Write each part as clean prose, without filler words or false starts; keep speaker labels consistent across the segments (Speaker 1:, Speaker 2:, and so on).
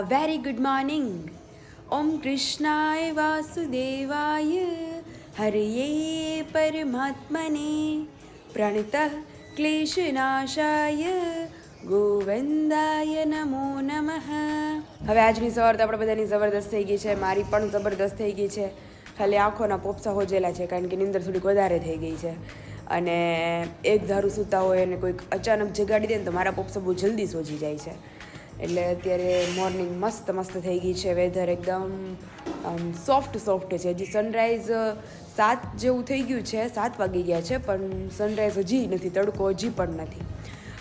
Speaker 1: very good morning. Om Krishnaya Vasudevaya Hariye Paramatmane Pranitah Kleshanashaya ગોવિંદાય નમો નમઃ. હવે આજની સવાર તો આપણે બધાની જબરદસ્ત થઈ ગઈ છે, મારી પણ જબરદસ્ત થઈ ગઈ છે. ખાલી આંખોના પોપસા હોજેલા છે કારણ કે નીંદર થોડીક વધારે થઈ ગઈ છે. અને એક ધારું સૂતા હોય અને કોઈક અચાનક જગાડી દે ને તો મારા પોપસા બહુ જલ્દી સોજી જાય છે. એટલે અત્યારે મોર્નિંગ મસ્ત થઈ ગઈ છે. વેધર એકદમ સોફ્ટ છે. હજી સનરાઈઝ 7 જેવું થઈ ગયું છે, 7 વાગી ગયા છે, પણ સનરાઈઝ હજી નથી, તડકો હજી પણ નથી.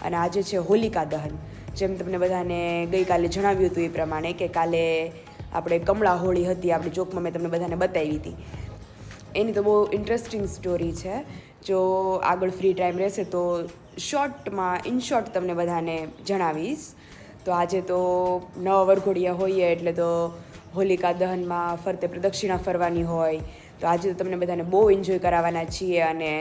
Speaker 1: અને આજે છે હોલિકા દહન. જેમ તમને બધાને ગઈકાલે જણાવ્યું હતું એ પ્રમાણે કે કાલે આપણે કમળા હોળી હતી આપણી ચોકમાં, મેં તમને બધાને બતાવી હતી. એની તો બહુ ઇન્ટરેસ્ટિંગ સ્ટોરી છે. જો આગળ ફ્રી ટાઈમ રહેશે તો ઇન શોર્ટ તમને બધાને જણાવીશ. તો આજે તો નવા વરઘોડિયા હોઈએ એટલે તો હોલિકા દહનમાં ફરતે પ્રદક્ષિણા ફરવાની હોય. તો આજે તો તમને બધાને બહુ એન્જોય કરાવવાના છીએ. અને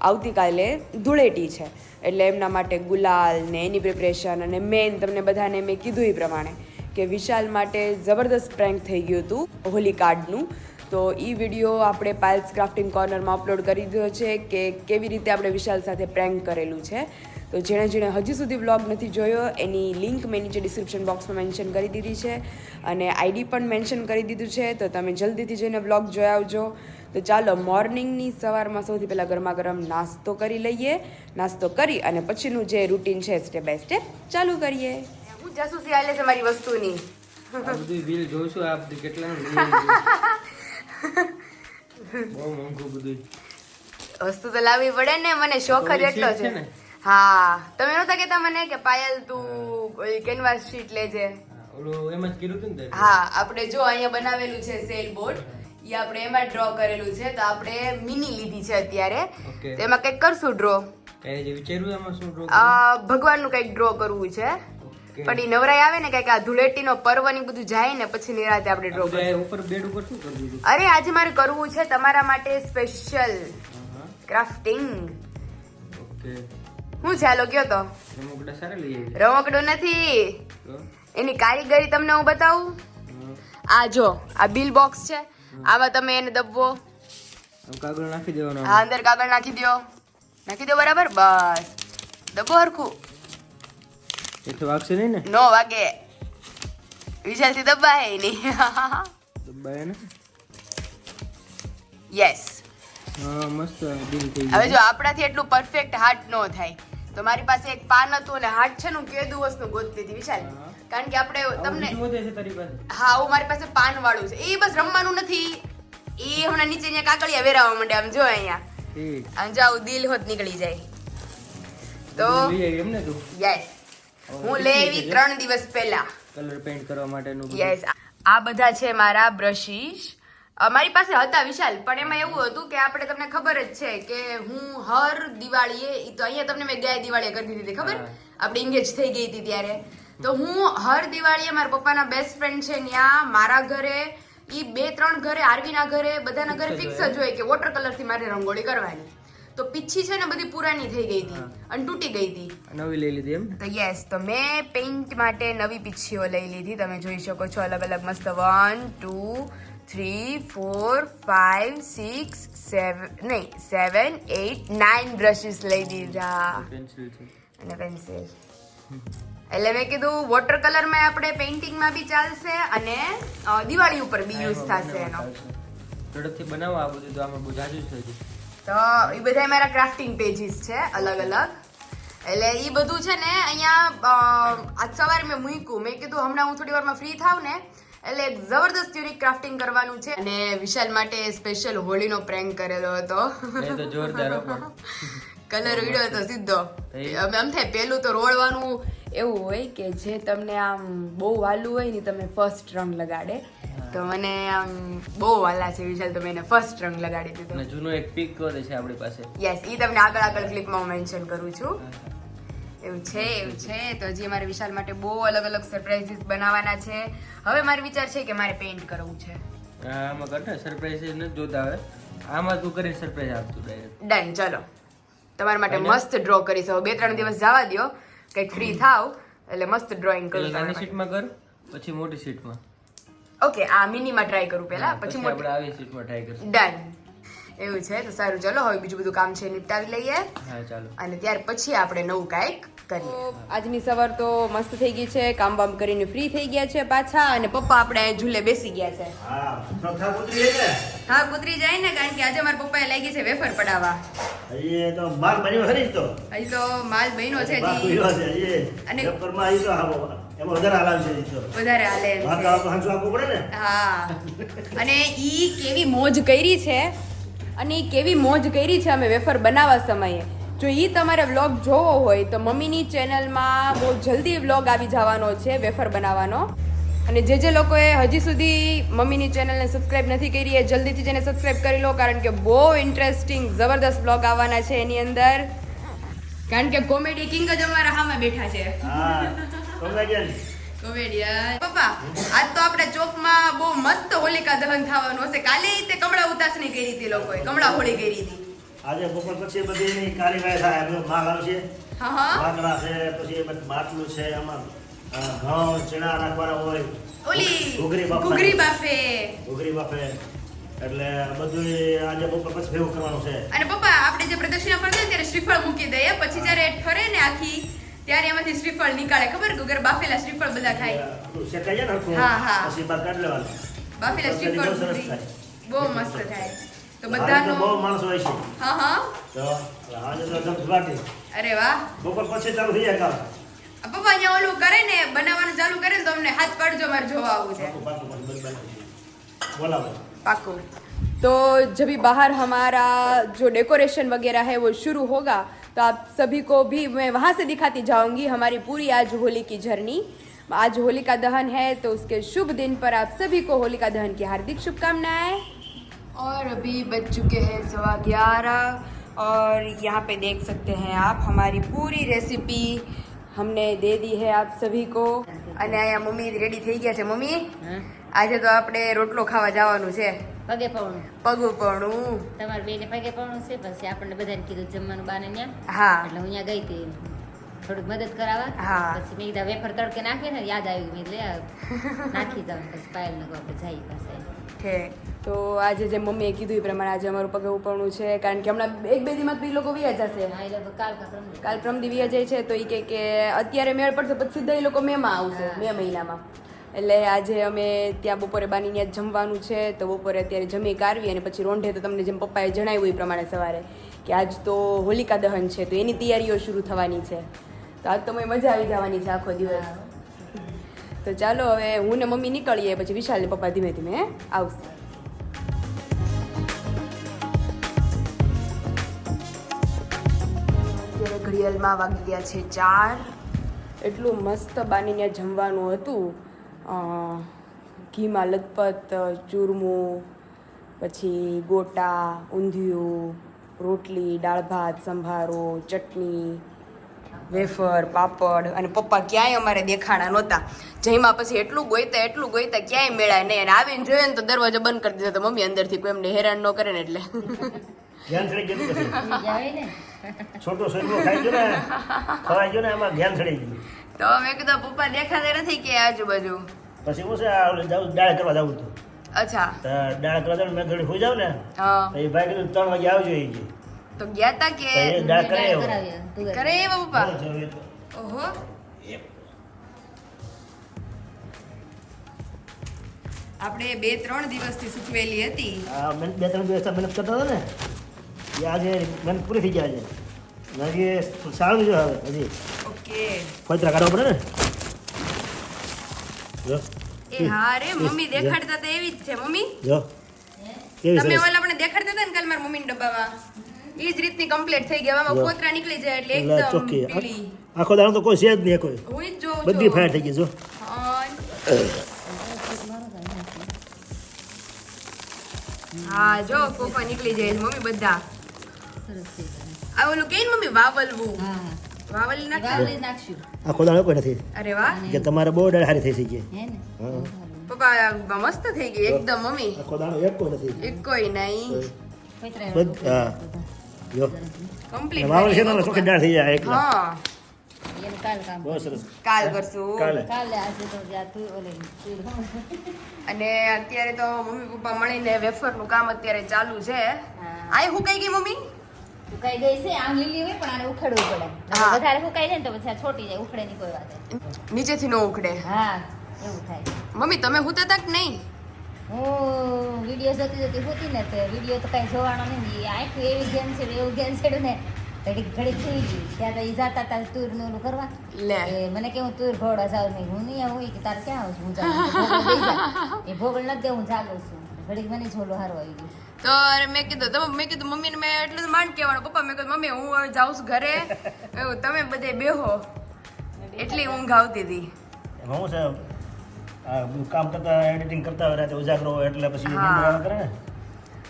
Speaker 1: આવતીકાલે ધૂળેટી છે એટલે એમના માટે ગુલાલ ને એની પ્રિપરેશન. અને મેન તમને બધાને મેં કીધું એ પ્રમાણે કે વિશાલ માટે જબરદસ્ત પ્રેન્ક થઈ ગયું હતું હોલી કાર્ડનું. તો એ વિડીયો આપણે પાયલ્સ ક્રાફ્ટિંગ કોર્નરમાં અપલોડ કરી દીધો છે કે કેવી રીતે આપણે વિશાલ સાથે પ્રેન્ક કરેલું છે. તો જેણે હજી સુધી વ્લોગ નથી જોયો એની લિંક મેં નીચે ડિસ્ક્રિપ્શન બોક્સમાં મેન્શન કરી દીધી છે અને આઈડી પણ મેન્શન કરી દીધું છે. તો તમે જલ્દીથી જઈને વ્લોગ જોઈ આવજો. તો ચાલો મોર્નિંગની સવારમાં સૌથી પહેલાં ગરમા ગરમ નાસ્તો કરી લઈએ. નાસ્તો કરી અને પછીનું જે રૂટીન છે સ્ટેપ બાય સ્ટેપ ચાલુ કરીએ. હું જાસૂસી આલે છે મારી વસ્તુની.
Speaker 2: આ બધું બિલ જોઈશું આ બધું કેટલાનું બહુ મોંઘું બધું
Speaker 1: વસ્તુ તો લાવવી પડે ને, મને શોખ જ એટલો છે. હા, તમે નહોતા કહેતા મને કે પાયલ તું કેનવાસ શીટ લેજે?
Speaker 2: ઓલું એમ જ કીધું હતું ને.
Speaker 1: હા, આપણે જો અહીંયા બનાવેલું છે સેલ બોર્ડ, એ આપણે એમાં ડ્રો કરેલું છે. તો આપણે મિની લીધી છે અત્યારે. તો એમાં કંઈક કરશું ડ્રો.
Speaker 2: કઈ જે વિચાર્યું એમાં શું ડ્રો?
Speaker 1: ભગવાનનું કંઈક ડ્રો કરવું છે. પણ એ નવરાઈ આવે ને કંઈક આ ધૂળેટીનો પર્વ ની બધું જાય ને પછી નિરાતે આપણે ડ્રો કરીશું.
Speaker 2: ઉપર બેડ ઉપર શું કરવું?
Speaker 1: અરે આજે મારે કરવું છે તમારા માટે સ્પેશિયલ ક્રાફ્ટિંગ.
Speaker 2: ઓકે.
Speaker 1: હું ચાલો ગયો તો
Speaker 2: રમકડા સારા લઈ આવી.
Speaker 1: રમકડું નથી, એની કારીગરી તમને હું બતાવું. આ જો આ બિલ બોક્સ છે, આમાં તમે એને દબવો,
Speaker 2: કાગળ નાખી દેવાનો.
Speaker 1: હા, અંદર કાગળ નાખી દો બરાબર. બસ દબો હરખું.
Speaker 2: એટલે વાગશે નહીં ને?
Speaker 1: નો વાગે, વિશાલથી દબાય નહીં.
Speaker 2: દબાય ને?
Speaker 1: યસ.
Speaker 2: હા, મસ્ત બિલ થઈ ગયું.
Speaker 1: હવે જો આપણાથી એટલું પરફેક્ટ હાર્ટ નો થાય. તો મારી પાસે એક પાન હતું અને હાર્ટ છે ને હું કેદું વસ્તુ ગોતતી હતી વિશાલ, કારણ કે આપણે તમને હા હું મારી પાસે પાન વાળું છે. એ બસ રમવાનું નથી, એ હમણાં નીચે અહીંયા કાકડિયા વેરાવા માંડે. આમ જો અહીંયા આમ જાવ દિલ હોત નીકળી જાય. તો
Speaker 2: એમને તું
Speaker 1: યસ હું લેવી 3 દિવસ પહેલા
Speaker 2: કલર પેઇન્ટ કરવા માટેનું.
Speaker 1: યસ, આ બધા છે મારા બ્રશિસ. મારી પાસે હતા વિશાલ, પણ એમાં એવું હતું કે આપણે તમને ખબર જ છે કે હું હર દિવાળીએ, તો અહીંયા તમને મેં ગયા દિવાળીએ કરી દીધી હતી ખબર, આપણે એંગેજ થઈ ગઈ હતી ત્યારે. તો હું હર દિવાળીએ મારા પપ્પાના બેસ્ટ ફ્રેન્ડ છે ત્યાં, મારા ઘરે, ઈ 2-3 ઘરે, આરવીના ઘરે, બધાના ઘરે ફિક્સ જ હોય કે વોટર કલર થી મારે રંગોળી કરવાની. તો પીછી છે ને બધી પુરાની થઈ ગઈ હતી અને તૂટી ગઈ હતી,
Speaker 2: નવી લઈ લીધી એમ.
Speaker 1: તો યસ, તો મેં પેઇન્ટ માટે નવી પીછીઓ લઈ લીધી. તમે જોઈ શકો છો અલગ અલગ મસ્ત 1 2 3 4 5 6 7 નહીં 7 8 9 બ્રશિસ લઈ દીધા અને પેન્સિલ. એટલે મેં કીધું વોટર કલર માં આપણે પેઇન્ટિંગમાં બી ચાલશે અને દિવાળી ઉપર બી યુઝ થશે એનો.
Speaker 2: ઝડપથી બનાવો આ બધું, તો આમાં બહુ જાજુ થઈ ગયું.
Speaker 1: તો એ બધા મારા ક્રાફ્ટિંગ પેજીસ છે અલગ અલગ. એટલે એ બધું છે ને અહીંયા આજ સવારે મેં મૂક્યું. મેં કીધું હમણાં હું થોડી વારમાં ફ્રી થાવ ને એટલે એક જબરદસ્ત યુનિક ક્રાફ્ટિંગ કરવાનું છે. અને વિશાલ માટે સ્પેશિયલ હોળીનો પ્રેન્ક કરેલો હતો.
Speaker 2: જોરદાર
Speaker 1: કલર ઉડ્યો હતો સીધો. આમ થાય પેલું તો રોડવાનું એવું હોય કે જે તમને આમ બહુ વાલું હોય ને તમે ફર્સ્ટ રંગ લગાડે. તો મને આમ બહુ વાલા છે વિશાલ, તો મેં એને ફર્સ્ટ રંગ લગાડી દીધો.
Speaker 2: અને જૂનો એક પિક કરે છે આપણી પાસે.
Speaker 1: યસ, ઈ તમને આગળ ક્લિપમાં હું મેન્શન કરું છું. એવું છે. તો હજી અમારે વિશાલ માટે બહુ અલગ અલગ સરપ્રાઈઝીસ બનાવવાના છે. હવે મારો વિચાર છે કે મારે પેઇન્ટ કરવું છે.
Speaker 2: આમાં કરતા સરપ્રાઈઝ નથી જોતા. હવે આમાં તું કરીને સરપ્રાઈઝ આપતું ડાયરેક્ટ.
Speaker 1: ડન. ચલો તમારા માટે મસ્ત ડ્રો કરીશ. હવે 2-3 દિવસ જવા દો, કંઈક ફ્રી થાવ એટલે મસ્ત ડ્રોઈંગ કરું.
Speaker 2: નાની શીટમાં કર. પછી મોટી સીટમાં.
Speaker 1: ઓકે આ મિનીમાં ટ્રાય કરું પહેલા પછી
Speaker 2: આપણે
Speaker 1: મોટી
Speaker 2: આવી સીટમાં ટ્રાય કરીશું.
Speaker 1: ડન એવું છે તો સારું ચલો હવે બીજું બધું કામ છે નિપટાવી લઈએ
Speaker 2: હા ચાલો.
Speaker 1: અને ત્યાર પછી આપણે નવું કાંઈક કરીએ આજની સવાર તો મસ્ત થઈ ગઈ છે કામ બામ કરીને ફ્રી થઈ ગયા છે પાછા અને પપ્પા આપણે ઝૂલે બેસી ગયા છે હા કૂતરી જાય ને કારણ કે આજે મારા પપ્પાએ લાગી છે વેફર પડાવવા
Speaker 3: હજી તો માલ બન્યો ખરી જ તો
Speaker 1: હજી તો માલ બન્યો છે
Speaker 3: માલ
Speaker 1: હજી
Speaker 3: બન્યો છે હજી
Speaker 1: અને-
Speaker 3: પેપરમાં હજી તો એમાં વધારે હાલાવ છે હજી તો
Speaker 1: વધારે હાલે એમ
Speaker 3: ભાત
Speaker 1: છે.
Speaker 3: આપણે હાંસુ આપવું પડે ને
Speaker 1: હા અને ઈ કેવી મોજ કરી છે અને ઈ કેવી મોજ કરી છે અમે વેફર બનાવવા સમયે જો ઈ તમારે વ્લોગ જોવો હોય તો મમ્મીની ચેનલમાં બહુ જલ્દી વ્લોગ આવી જવાનો છે વેફર બનાવવાનો અને જે લોકોએ હજી સુધી મમ્મીની ચેનલને સબસ્ક્રાઇબ નથી કરી એ જલ્દીથી જેને સબસ્ક્રાઇબ કરી લો કારણ કે બહુ ઇન્ટરેસ્ટિંગ જબરદસ્ત વ્લોગ આવવાના છે એની અંદર કારણ કે કોમેડી કિંગ જ અમારા સામે બેઠા છે
Speaker 3: હા કોમેડિયન
Speaker 1: કોમેડિયન પપ્પા આજ તો આપણે ચોકમાં બહુ મસ્ત હોલિકા દહન થવાનું હશે કાલે તે કમળા ઉતાસણી કરી હતી લોકોએ કમળા હોળી કરી હતી
Speaker 3: આજે બપોર પછી બધી કાર્યવાહી થાય એમનો માલ આવશે
Speaker 1: હા હા
Speaker 3: વાકડા છે પછી માટલું છે આમાં ઘઉં ચણા નાખવાના હોય
Speaker 1: ઓલી
Speaker 3: ઘૂઘરી
Speaker 1: ઘૂઘરી બાફે
Speaker 3: ઘૂઘરી બાફે એટલે બધું આજે બપોર પછી ભેગું કરવાનું છે
Speaker 1: અને પપ્પા આપણે જે પ્રદક્ષિણા પર જાય ત્યારે શ્રીફળ મૂકી દઈએ પછી જ્યારે ઠરે ને આખી ત્યારે એમાંથી શ્રીફળ નીકાળે ખબર ઘૂઘર બાફેલા શ્રીફળ બધા ખાય
Speaker 3: આપણું શેકાઈ જાય ને હરખું,
Speaker 1: હા, હા.
Speaker 3: પછી બહાર કાઢી લેવાનું
Speaker 1: બાફેલા
Speaker 3: પછી
Speaker 1: શ્રીફળ
Speaker 3: બહુ સરસ
Speaker 1: ઘૂઘરી.
Speaker 3: થાય.
Speaker 1: બહુ મસ્ત થાય તો
Speaker 3: આજે તો
Speaker 1: બધાનો
Speaker 3: બહુ માણસો હોય છે
Speaker 1: હા હા
Speaker 3: તો આજે તો ધબધબાટી
Speaker 1: અરે વાહ
Speaker 3: બપોર પછી ચાલુ થઈ જાય કામ
Speaker 1: પપ્પા અહીંયા ઓલું કરે ને બનાવવાનું ચાલુ કરે ને તો અમને હાથ પાડજો મારે જોવા આવવું છે
Speaker 3: પાકું પાકું બંધ બંધ બોલાવો
Speaker 1: पाको तो जब भी बाहर हमारा जो डेकोरेशन वगैरह है वो शुरू होगा तो आप सभी को भी मैं वहाँ से दिखाती जाऊंगी हमारी पूरी आज होली की जर्नी आज होलिका दहन है तो उसके शुभ दिन पर आप सभी को होलिका दहन की हार्दिक शुभकामनाएं और अभी बज चुके हैं 11:15 और यहाँ पे देख सकते हैं आप हमारी पूरी रेसिपी हमने दे दी है आप सभी को અને અહીંયા મમ્મી રેડી થઈ ગયા છે મમ્મી આજે તો આપણે રોટલો ખાવા જવાનું છે
Speaker 4: પગે પવણું
Speaker 1: પગું પણ
Speaker 4: તમારે બેને પગે પવણું છે પછી આપણને બધાને કીધું જમવાનું બાને ન્યા
Speaker 1: હા
Speaker 4: એટલે હું ત્યાં ગઈ હતી થોડુંક મદદ કરાવવા
Speaker 1: હા.
Speaker 4: પછી મેં કીધા વેફર તડકે નાખે ને યાદ આવ્યું મેં લે નાખી જાવ પછી પાયલ ને આપણે જઈએ પાસે
Speaker 1: છે તો આજે જે મમ્મીએ કીધું એ પ્રમાણે આજે અમારું પગે ઉપરનું છે કારણ કે હમણાં એક બે દિવસમાં તો એ લોકો વ્યા જશે
Speaker 4: હા એ લોકો કાલ કા પરમ
Speaker 1: કાલ પ્રમદી વ્યા જાય છે તો એ કહે કે અત્યારે મેળ પડશે પછી સીધા એ લોકો મેમાં આવશે
Speaker 4: હા.
Speaker 1: મે મહિનામાં એટલે આજે અમે ત્યાં બપોરે બાની ત્યાં જ જમવાનું છે તો બપોરે અત્યારે જમી કાઢવી અને પછી રોંઢે તો તમને જેમ પપ્પાએ જણાવ્યું એ પ્રમાણે સવારે કે આજ તો હોલિકા દહન છે તો એની તૈયારીઓ શરૂ થવાની છે તો આજ તો મને મજા આવી જવાની છે આખો દિવસ તો ચાલો હવે હું ને મમ્મી નીકળીએ પછી વિશાલ ને પપ્પા ધીમે ધીમે આવશે અત્યારે ઘડિયાળમાં વાગી ગયા છે 4 એટલું મસ્ત બાનીને જમવાનું હતું ઘીમાં લથપથ ચૂરમું પછી ગોટા ઊંધિયું રોટલી દાળ ભાત સંભારો ચટણી વેફર પાપડ અને પપ્પા ક્યાંય અમારે દેખાણા નહોતા જઈમાં પછી એટલું ગોઈતા ક્યાંય મેળાય નહીં અને આવીને જોયો ને તો દરવાજો બંધ કરી દીધો તો મમ્મી અંદરથી કોઈ એમને હેરાન ન કરે ને એટલે
Speaker 3: ધ્યાન ચડી ગયું પછી
Speaker 4: જાવે ને
Speaker 3: છોટો સોયલો ખાઈ ગયો ને ખવાઈ ગયો ને એમાં ધ્યાન ચડી ગયું
Speaker 1: તો મેં કીધું પપ્પા દેખાતા નથી કે આજુબાજુ
Speaker 3: પછી હું છે આ ઓલે જાઉં દાળ કરવા જાઉં તો
Speaker 1: અચ્છા
Speaker 3: દાળ કરવા જાઉં મેં ઘડી હોઈ જાઉં ને
Speaker 1: હા
Speaker 3: તો એ ભાઈ કીધું 3 વાગે આવજો એ કે
Speaker 1: તો ગયા તા કે
Speaker 3: તો એ દાળ કરે એવો.
Speaker 4: કરાવ્યો તું
Speaker 1: કરે એવા પપ્પા
Speaker 3: હા, જોઈએ તો.
Speaker 1: ઓહો આપણે 2-3 દિવસથી સૂચવેલી હતી
Speaker 3: આ મેં 2-3 દિવસ મહેનત કરતા હતા ને એ આજે મહેનત પૂરી થઈ જાય છે હજી સારું જો હવે હજી
Speaker 1: ઓકે
Speaker 3: ફોતરા કાઢવા પડે ને જો
Speaker 1: એ હા રે મમ્મી દેખાડતા તો એવી જ છે મમ્મી
Speaker 3: જો કેવી
Speaker 1: તમે
Speaker 3: સરસ
Speaker 1: ઓલા આપણે દેખાડતા હતા ને કાલ મારા મમ્મીના ડબ્બામાં એ જ રીતની કમ્પ્લીટ થઈ ગયા આમાં
Speaker 3: જો.
Speaker 1: કોતરા નીકળી જાય એટલે
Speaker 3: એટલે
Speaker 1: એકદમ
Speaker 3: ચોખ્ખી
Speaker 1: પીળી
Speaker 3: આખો દાડો તો કોઈ છે જ નહીં કોઈ
Speaker 1: હું જ જોઉં
Speaker 3: બધી
Speaker 1: છું.
Speaker 3: ફાયર થઈ ગઈ જો
Speaker 1: હા જો કોફા નીકળી જાય છે મમ્મી બધા
Speaker 4: સરસ થઈ ગયું.
Speaker 1: આ ઓલું કે મમ્મી વાવલવું
Speaker 4: હા
Speaker 1: વાવલી નાખ
Speaker 4: વાવલી નાખશું
Speaker 3: આખો દાડો કોઈ નથી
Speaker 1: અરે વાહ
Speaker 3: કે તમારે બહુ દાડ હારી થઈ ગઈ
Speaker 4: હે ને
Speaker 3: હા.
Speaker 1: પપ્પા મસ્ત થઈ ગઈ એકદમ મમ્મી
Speaker 3: આખો દાડો એક કોઈ નથી
Speaker 1: એક કોઈ નહીં
Speaker 4: પૈતરા
Speaker 3: બધ હા જો
Speaker 1: કમ્પ્લીટ
Speaker 3: વાવલ છે ને ચોખ્ખી દાળ થઈ જાય એકલા
Speaker 1: હા
Speaker 4: એનું કાલ કામ
Speaker 3: બહુ સરસ
Speaker 1: કાલ કરશું
Speaker 3: કાલે
Speaker 4: કાલે આજે તો જ્યાં તું ઓલે તું
Speaker 1: અને અત્યારે તો મમ્મી પપ્પા મળીને વેફરનું કામ અત્યારે ચાલુ છે
Speaker 4: હા.
Speaker 1: આય હું કઈ ગઈ મમ્મી
Speaker 4: સુકાઈ ગઈ છે આમ લીલી હોય પણ આને ઉખડવું પડે
Speaker 1: હા.
Speaker 4: વધારે સુકાઈ જાય ને તો પછી આ છોટી જાય ઉખડે ની કોઈ વાત નહીં.
Speaker 1: નીચેથી નો ઉખડે
Speaker 4: હા એવું થાય
Speaker 1: મમ્મી તમે હુતા તક નહીં
Speaker 4: હું વિડીયો જોતી હોતી ને તો વિડીયો તો કઈ જોવાનો નહીં આખું એવી ગેમ છે એવું ગેમ છે ને ઘડીક ઘડીક થઈ ગઈ ત્યાં તો ઈ જાતા તા તુર નું ઓલું કરવા
Speaker 1: લે
Speaker 4: એ મને કે હું તુર ઘોડા જાઉં નહીં હું નહીં આવું કે તારે ક્યાં આવું છું હું જાઉં એ ભોગળ નથી દે હું જાગું છું ઘડીક મને છોલો હારો આવી ગયો
Speaker 1: તો અરે મેં કીધું મમ્મીને મેં એટલું જ માંડ કહેવાનું પપ્પા મેં કીધું મમ્મી હું હવે જાઉં છું ઘરે એવું તમે બધે બેહો એટલી ઊંઘ આવતી હતી
Speaker 3: એમાં શું છે આ બધું કામ કરતા એડિટિંગ કરતા હોય રાતે ઉજાગરો હોય એટલે પછી
Speaker 1: હા.
Speaker 3: નિંદ્રા ન કરે ને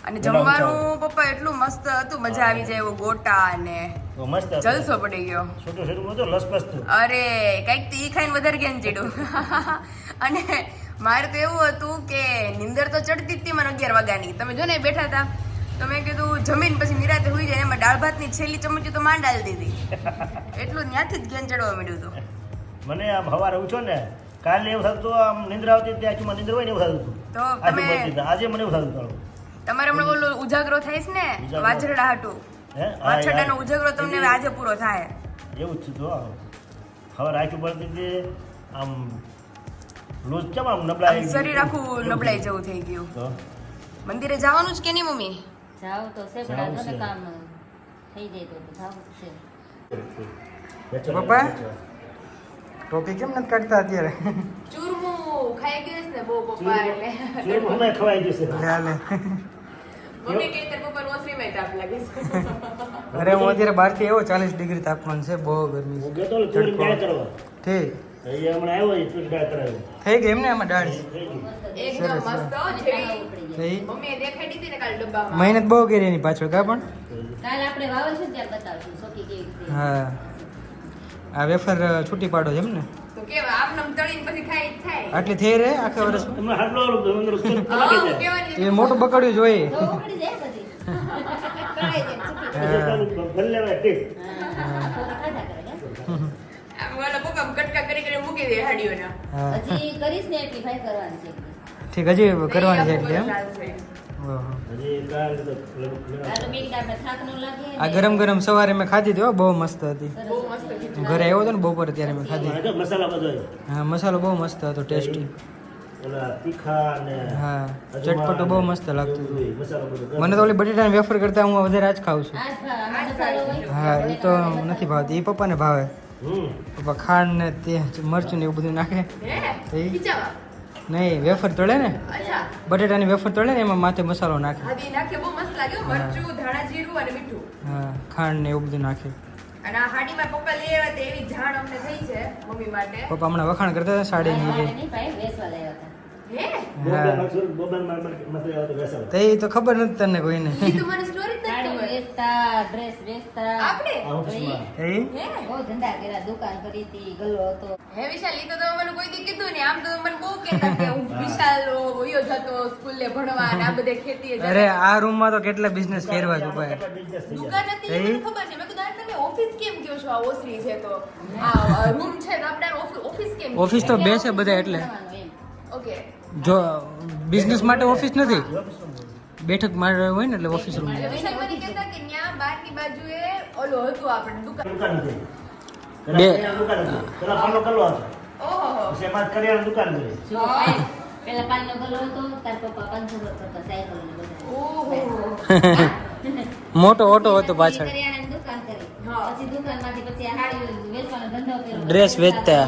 Speaker 1: અને જમવાનું પપ્પા એટલું મસ્ત હતું મજા આવી જાય એવું ગોટા અને
Speaker 3: તો મસ્ત હતું.
Speaker 1: જલસો પડી ગયો
Speaker 3: છોટું છોટું હતું લસપસ હતું.
Speaker 1: અરે કઈક તો ઈ ખાઈને વધારે જ્ઞાન ચડ્યું અને મારે તો એવું હતું કે નીંદર તો ચડતી જ હતી મને 11 વાગ્યાની તમે જો ને બેઠા હતા તો મેં કીધું જમીન પછી નિરાતે હોઈ જાય એમાં દાળ ભાતની છેલ્લી ચમચી તો માંડ આલી દીધી એટલું ત્યાંથી જ જ્ઞાન ચડવા મળ્યું હતું
Speaker 3: મને આમ સવારે ઉઠ્યો ને કાલે એવું થતું હતું, આમ નિંદ્રા આવતી હતી આખીમાં નિંદ્રા હોય ને એવું થતું હતું.
Speaker 1: તો
Speaker 3: આજે
Speaker 1: તમે
Speaker 3: બોલતી હતી. આજે મને એવું થતું હતું.
Speaker 1: તમારે હમણાં બોલો ઉજાગરો થાય છે ને
Speaker 3: ઉજાગરો.
Speaker 1: વાજરડા હાટું
Speaker 3: હે? હા,
Speaker 1: વાછરડાનો
Speaker 3: યાર.
Speaker 1: ઉજાગરો તમને હવે આજે પૂરો થાય
Speaker 3: એવું જ થયું હતું. સવારે આખી પડતી હતી આમ લૂઝ કેમ આમ નબળાઈ
Speaker 1: આમ શરીર આખું નબળાઈ જેવું થઈ ગયું
Speaker 3: તો
Speaker 1: મંદિરે જવાનું જ કે નહીં મમ્મી
Speaker 4: જાવ તો છે પણ આ જો ને કામ થઈ જાય તો જાવું જ છે
Speaker 5: પપ્પા? ટોપી કેમ નથી કાઢતા અત્યારે
Speaker 1: ચૂરમું ખાઈ ગયું છે ને બહુ પપ્પા એટલે
Speaker 3: ચૂરમું હમણાં ખવાઈ જશે.
Speaker 5: હાલે.
Speaker 1: મમ્મી કે તાર પપ્પા ઓસરીમાં તાપ લાગે છે
Speaker 5: અરે હું અત્યારે 12 થી આવ્યો 40 ડિગ્રી તાપમાન છે બહુ ગરમી
Speaker 3: હું
Speaker 5: છે
Speaker 3: ગયો તો ને ચોરી મેળ કરવા.
Speaker 5: ઠીક
Speaker 3: અહીંયા હમણાં આવ્યો એ ચોરી મેળ કરાવ્યો.
Speaker 5: થઈ ગઈ એમને આમાં દાઢ
Speaker 3: થઈ ગયું.
Speaker 1: એકદમ મસ્ત હો, જેવી
Speaker 5: થઈ
Speaker 1: મમ્મીએ દેખાડી હતી ને કાલ ડબ્બામાં
Speaker 5: મહેનત બહુ કરી એની પાછળ કા પણ
Speaker 4: કાલ આપણે વાવે છે ને ત્યારે બતાવશું સોકી કેવી રીતે
Speaker 5: હા આ વેફર છૂટી પાડો છે એમ ને
Speaker 1: તો કેવા આમ તળીને પછી ખાઈ જ થાય
Speaker 5: આટલી થઈ રહે આખા વર્ષ
Speaker 3: હમણાં હાટલો ઓલો અંદર ચોરી
Speaker 1: હા,
Speaker 3: નાખી
Speaker 1: હું
Speaker 3: દે.
Speaker 1: કહેવાની
Speaker 5: એ મોટું બકડ્યું જોઈએ
Speaker 4: તો ઉખડી જાય બધી કરાઈ દે ચૂકી
Speaker 3: પછી તારું ભરી લેવાય ઠીક.
Speaker 4: થોડા ખાધા કરે ને.
Speaker 1: આમ ઓલા પપ્પા કટકા કરી મૂકી દે હાડીઓના
Speaker 5: હા
Speaker 4: હજી કરીશ ને એટલી ભાઈ કરવાની છે
Speaker 5: ઠીક હજી કરવાની છે એટલે એમ
Speaker 1: ચાલશે.
Speaker 5: ઓહો.
Speaker 3: હજી કાલ તો
Speaker 4: આ તો મેં કીધું આપણે થાક ન લાગે
Speaker 5: આ ગરમ ગરમ સવારે મેં ખાધી હતી હો, બહુ મસ્ત હતી
Speaker 1: બહુ મસ્ત ખીચડી.
Speaker 5: ઘરે આવ્યો હતો ને બપોરે ત્યારે મેં ખાધી
Speaker 3: આ જો મસાલા બધો હોય.
Speaker 5: હા મસાલો બહુ મસ્ત હતો ટેસ્ટી
Speaker 3: ઓલા તીખા ને
Speaker 5: હા
Speaker 3: અજમા
Speaker 5: ચટપટું બહુ
Speaker 3: ને
Speaker 5: મસ્ત લાગતું હતું
Speaker 3: બધુંય, મસાલો બધો.
Speaker 5: મને તો ઓલી બટેટાની વેફર કરતા હું વધારે આજ ખાઉં છું
Speaker 4: આજ આમાં મસાલો હોય
Speaker 5: હા એ તો નથી ભાવતી એ પપ્પાને ભાવે
Speaker 3: હમ.
Speaker 5: પપ્પા ખાંડ ને તે મરચું ને એવું બધું નાખે
Speaker 1: હે
Speaker 5: એ?
Speaker 1: ખીચામાં?
Speaker 5: નહીં વેફર તળે ને
Speaker 1: અચ્છા
Speaker 5: બટેટાની વેફર તળે ને એમાં માથે મસાલો નાખે
Speaker 1: હાદી નાખે બહુ મસ્ત લાગે હો, મરચું ધાણા જીરું અને મીઠું
Speaker 5: હા ખાંડ ને એવું બધું નાખે
Speaker 1: અને આ હાડીમાં પપ્પા લઈ આવ્યા તે એવી જાણ અમને થઈ છે મમ્મી માટે
Speaker 5: પપ્પા હમણાં વખાણ કરતા હતા સાડીની
Speaker 4: મારે
Speaker 5: એ.
Speaker 4: નહીં ભાઈ વેચવા લાવ્યા હતા
Speaker 1: હે
Speaker 3: બોમ્બેમાં મસાલા બધો બેસાડો.
Speaker 5: તો એ તો ખબર નથી તને કોઈને
Speaker 1: ઈ તો મને સ્ટોરી જ નથી
Speaker 4: સાડી
Speaker 1: ખબર
Speaker 4: વેચતા ડ્રેસ વેચતા
Speaker 1: આપણે
Speaker 3: આ ઓફિસમાં.
Speaker 5: એ
Speaker 1: હે
Speaker 4: બહુ ધંધા કર્યા દુકાન કરી હતી ગલ્લો હતો
Speaker 1: હે વિશાલ ઈ તો તમે મને કોઈ દી કીધું ને આમ તો મને બહુ કહેતા કે હું વિશાલ વયો જતો સ્કૂલે ભણવા અને આ બધે ખેતીએ જતો.
Speaker 5: અરે આ રૂમમાં તો કેટલા બિઝનેસ કરવા છે ભાઈ
Speaker 3: કેટલા business થઈ જાય.
Speaker 1: દુકાન હતી એ મને ખબર છે મેં કીધું આ તમે ઓફિસ કેમ કહો છો આ ઓસરી છે તો આ રૂમ છે તો આપણે ઓફિસ કેમ કહો?
Speaker 5: ઓફિસ તો બે છે બધા એટલે
Speaker 4: ભણવાનું એમ.
Speaker 1: ઓકે
Speaker 5: જો બિઝનેસ માટે ઓફિસ નથી બેઠક માટે હોય ને એટલે ઓફિસ રૂમ
Speaker 1: એટલે વિશાલ મને કહેતા કે ન્યા બહારની બાજુએ ઓલો હતું આપણે દુકાન
Speaker 3: દુકાન હતી.
Speaker 5: બે.
Speaker 3: પેલા દુકાન હતી. પેલા પાનનો ગલ્લો હતો.
Speaker 1: ઓહો
Speaker 3: પછી એમાં જ કરિયાણાની દુકાન કરી.
Speaker 4: જો ભાઈ, પેલા પાનનો ગલ્લો હતો તાર પપ્પા 500 કરતા સાયકલ ને બધા
Speaker 1: ઓહો
Speaker 5: મોટો ઓટો હતો પાછળ
Speaker 4: કરિયાણાની દુકાન કરી
Speaker 1: હા.
Speaker 4: પછી દુકાનમાંથી પછી આ હાડીઓ વેચવાનો ધંધો કર્યો
Speaker 5: ડ્રેસ વેચતા.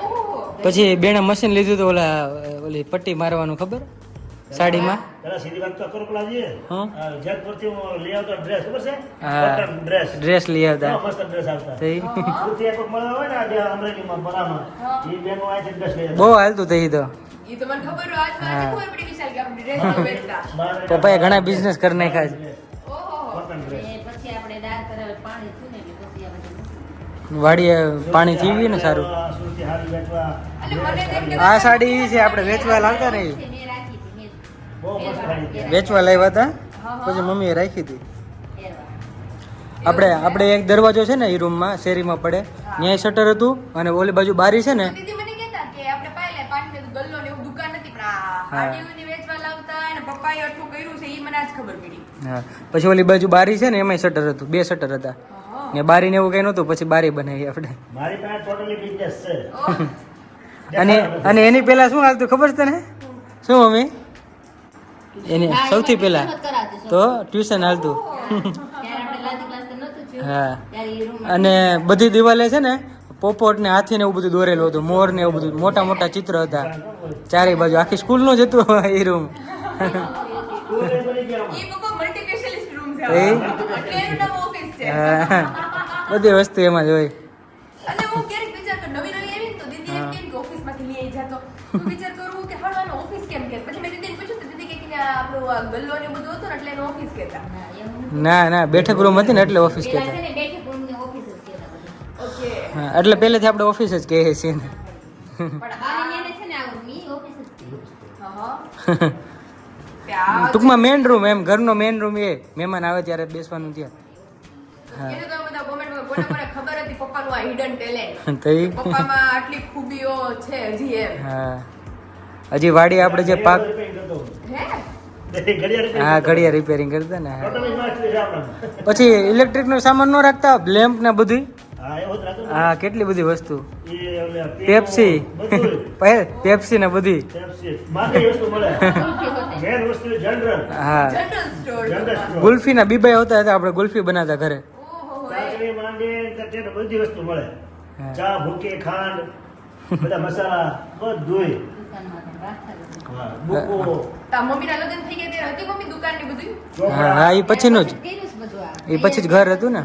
Speaker 1: ઓહો
Speaker 5: પછી બેને મશીન લીધું તો ઓલી પટ્ટી મારવાનું ખબર સાડીમાં
Speaker 3: પેલા સીધી વાત તો કરો પેલા જઈએ.
Speaker 5: હા.
Speaker 3: જેતપુરથી હું લઈ આવતો ડ્રેસ ખબર છે?
Speaker 5: હા.
Speaker 3: Cotton dress.
Speaker 5: ડ્રેસ લઈ આવતા
Speaker 3: કેવા મસ્ત ડ્રેસ આવતા.
Speaker 5: તો ઈ
Speaker 3: સુરતી એક મળ્યો હોય ને આજે અમરેલીમાં બરામાં. ઈ બેનો આયથી ડ્રેસ લઈ આવતા.
Speaker 5: બહુ હાલતું થઈ તો
Speaker 1: ઈ તો મને ખબર હોય આજ મને
Speaker 5: હા.
Speaker 1: ખબર પડી વિશાલ કે આપણે ડ્રેસ તો વેચતા
Speaker 3: બાર-
Speaker 5: પપ્પાએ ઘણા બિઝનેસ કરી નાખ્યા છે
Speaker 1: ઓહો
Speaker 3: કોટન ડ્રેસ.
Speaker 4: એ પછી આપણે દાળ કરાવે પાણી થયું ને એટલે પછી આપણે
Speaker 5: વાડીએ પાણી ચીવ્યું ને સારું
Speaker 3: આ સુરતી હારી વેચવા.
Speaker 1: એટલે મને તેમ કે
Speaker 5: આ સાડી ઈ છે આપણે વેચવા લાવતા ને ઈ.
Speaker 4: મેં રાખી હતી મેં
Speaker 3: બહુ મસ્ત સાડી છે.
Speaker 5: વેચવા લાવ્યા હતા પછી મમ્મીએ રાખી હતી
Speaker 4: પહેરવા.
Speaker 5: આપણે એક દરવાજો છે ને એ રૂમમાં શેરીમાં પડે ત્યાં શટર હતું અને ઓલી બાજુ બારી છે ને
Speaker 1: દીદી મને કહેતા કે આપણે પાયલે પાણી ને ગલ્લો ને એવું દુકાન નથી પણ આ આટીઓની વેચવા લાવતા અને પપ્પાએ આટલું કર્યું છે એ મને આજ ખબર પડી.
Speaker 5: હા પછી ઓલી બાજુ બારી છે ને એમાંય શટર હતું, 2 શટર હતા ને બારી ને એવું કઈ નહોતું પછી બારી બનાવી આપણે.
Speaker 3: મારી પાસે ટોટલી બિઝનેસ છે.
Speaker 5: અને એની પહેલા શું હાલતું ખબર છે તને? શું મમ્મી? એની સૌથી પહેલા તો ટ્યુશન હાલતું.
Speaker 4: ત્યારે આપણે લાદી ક્લાસ તો નહોતું થયું.
Speaker 5: હા
Speaker 4: ત્યારે એ રૂમ
Speaker 5: અને બધી દિવાલે છે ને પોપટ ને હાથી ને એવું બધું દોરેલું હતું, મોર ને એવું બધું મોટા મોટા ચિત્ર હતા ચારેય બાજુ. આખી સ્કૂલ નું જ હતું એ રૂમ.
Speaker 1: ઈ પપ્પા મલ્ટી સ્પેશિયાલિસ્ટ રૂમ છે
Speaker 5: એ?
Speaker 1: એટલે એનું નામ ઓફિસ છે.
Speaker 5: હા, બધી વસ્તુ એમાં જ હોય.
Speaker 1: અને હું ક્યારેક વિચાર કરું નવી આવી ને તો દીદી એમ કે ઓફિસમાંથી લઈ જાતો હું વિચાર કરું કે હાલો આનો ઓફિસ કેમ કે પછી મેં દીદીને પૂછ્યું તો દીદી કે આ આપણું આ ગલ્લો ને બધું હતું ને એટલે એનો ઓફિસ કહેતા.
Speaker 5: ના બેઠક રૂમ હતી ને એટલે ઓફિસ
Speaker 4: પેલા
Speaker 5: કહેતા.
Speaker 4: છે ને બેઠક રૂમ ને ઓફિસ જ કહેતા બધા.
Speaker 1: ઓકે
Speaker 5: હા, એટલે પહેલેથી આપણે ઓફિસ જ કહીએ છીએ ને.
Speaker 1: પણ
Speaker 4: બાને એને છે ને આ મી ઓફિસ જ કહેતા.
Speaker 1: હા ત્યાં
Speaker 5: ટૂંકમાં મેઇન રૂમ એમ, ઘરનો મેઇન રૂમ એ મહેમાન આવે ત્યારે બેસવાનું ત્યાં.
Speaker 1: કીધું તો બધા કોમેન્ટમાં કોને કોને ખબર હતી પપ્પાનું આ હિડન ટેલેન્ટ
Speaker 5: તો ઈ
Speaker 1: પપ્પામાં આટલી ખૂબીઓ છે હજી એમ.
Speaker 5: હા હજી વાડી આપણે જે પાક
Speaker 1: હે
Speaker 5: હા ઘડિયા રિપેરિંગ કરતા ને હા.
Speaker 3: ટોટલી માસ્ટર છે આપણા.
Speaker 5: પછી ઇલેક્ટ્રિક નો સામાન ન રાખતા, લેમ્પ ને બધું.
Speaker 3: હા એવું જ રાખો ને.
Speaker 5: હા કેટલી બધી વસ્તુ,
Speaker 3: એ ઓલા
Speaker 5: પેપ્સી
Speaker 3: બધું.
Speaker 5: પેપ્સી ને બધી.
Speaker 3: પેપ્સી માગે વસ્તુ મળે. મેન વસ્તુ જનરલ.
Speaker 5: હા
Speaker 1: general store.
Speaker 3: General store.
Speaker 5: Kulfi ના બીબાઈ હોતા હતા, આપણે ગુલ્ફી બનાવતા ઘરે.
Speaker 1: ઓહો
Speaker 3: ચાચણી માંડી તો તેને બધી વસ્તુ મળે.
Speaker 5: હા.
Speaker 3: ચા, ભૂકી, ખાંડ, બધા મસાલા બધુંય.
Speaker 4: દુકાનમાં તો રાખતા જ હતા.
Speaker 3: હા, બુકો,
Speaker 1: તા મમ્મીના લગ્ન થઈ ગયા ત્યારે હતી મમ્મી દુકાન ને બધું.
Speaker 5: હા હા એ પછીનું જ,
Speaker 4: કર્યું છે બધું આ.
Speaker 5: એ પછી જ ઘર હતું ને.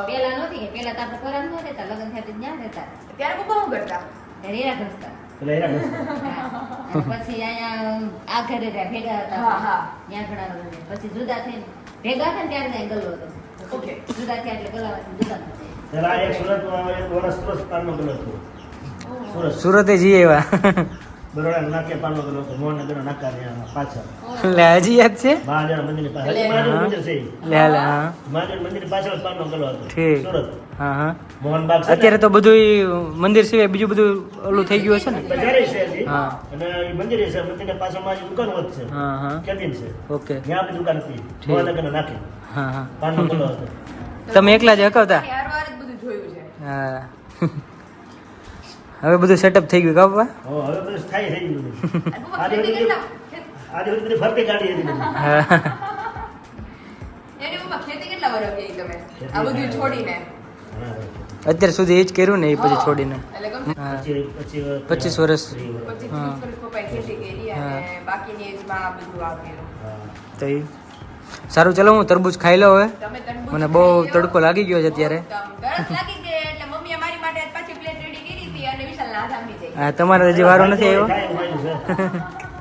Speaker 4: પેલા નહોતી કે પેલા તો આપણે ઘરે ન રહેતા, લગ્ન થયા તો જ્યાં રહેતા.
Speaker 1: ત્યારે પપ્પા શું કરતા?
Speaker 4: ત્યારે હીરા ઘસતા.
Speaker 3: પેલા એના વસ્તુ.
Speaker 4: હા. અને પછી અહીંયા આ ઘરે રહ્યા ભેગા હતા.
Speaker 1: હા, હા.
Speaker 4: ત્યાં ઘણા બધા રહ્યા. પછી જુદા થઈને ભેગા થયા ને ત્યારે ત્યાં ગલ્લો હતો.
Speaker 1: ઓકે.
Speaker 4: જુદા થયા એટલે ગલ્લામાંથી દુકાન થઈ.
Speaker 3: પેલા એક સુરતમાં એક વર્ષ સુરત પાનનો ગલ્લો હતો. સુરત.
Speaker 5: સુરતે જઈએ એવા.
Speaker 3: બરોડા નાકે પાનનો ગલ્લો હતો. મોહનનગર નાકા ને પાછળ.
Speaker 5: લે હજી યાદ છે?
Speaker 3: મહાદેવ મંદિરની પાછળ. હજી મહાદેવ મંદિર છે ઈ.
Speaker 5: લે હા
Speaker 3: મહાદેવ મંદિરની પાછળ જ પાનનો ગલ્લો હતો.
Speaker 5: ઠીક.
Speaker 3: સુરત.
Speaker 5: હા હા
Speaker 3: મોહનબાગ છે ને?
Speaker 5: અત્યારે તો બધું મંદિર સિવાય બીજું બધું ઓલું થઈ ગયું હશે ને.
Speaker 3: બજારે છે હજી.
Speaker 5: હા.
Speaker 3: અને ઈ મંદિર છે. મંદિરની પાછળમાં હજી દુકાન હોત છે.
Speaker 5: હા હા
Speaker 3: કેબિન છે.
Speaker 5: ઓકે.
Speaker 3: ત્યાં બી દુકાન હતી.
Speaker 5: ઠીક.
Speaker 3: મોહનનગરના નાકે.
Speaker 5: હા હા
Speaker 3: પાનનો ગલ્લો હતો.
Speaker 5: તમે એકલા જ હકાવતા?
Speaker 1: યાર વાર જ બધું જોયું છે.
Speaker 5: હા હવે બધું સેટઅપ થઈ ગયું કાપવા.
Speaker 3: હો, હવે બધું સ્થાયી થઈ ગયું બધું.
Speaker 1: અને પપ્પા ખેતી કેટલા
Speaker 3: આજે બધી ફરતી કાઢી હતી બધી.
Speaker 5: હા
Speaker 1: એની પપ્પા ખેતી કેટલા વર્ષ ગઈ તમે આ બધું છોડીને?
Speaker 3: હા.
Speaker 5: અત્યાર સુધી એ જ કર્યું ને એ પછી છોડીને.
Speaker 1: એટલે ગમ
Speaker 5: હા
Speaker 3: પછી
Speaker 5: 25 વર્ષ.
Speaker 1: 25
Speaker 5: હા.
Speaker 1: વર્ષ પપ્પાએ ખેતી કરી અને બાકીની એજમાં આ બધું આ કર્યું.
Speaker 3: હા.
Speaker 5: તો એ સારું, ચલો હું તરબૂચ ખાઈ લઉં હવે.
Speaker 1: તમે તરબૂચ
Speaker 5: મને બહુ
Speaker 1: ખાઈ લ્યો.
Speaker 5: તડકો લાગી ગયો છે અત્યારે.
Speaker 1: તરસ લાગી ગઈ એટલે મમ્મીએ મારી માટે આજ પાછી પ્લેટ રેડી કરી હતી અને વિશાલ ના જામી જાય.
Speaker 5: હા તમારે હજી વારો નથી આવ્યો.
Speaker 3: ખાય એવું છે.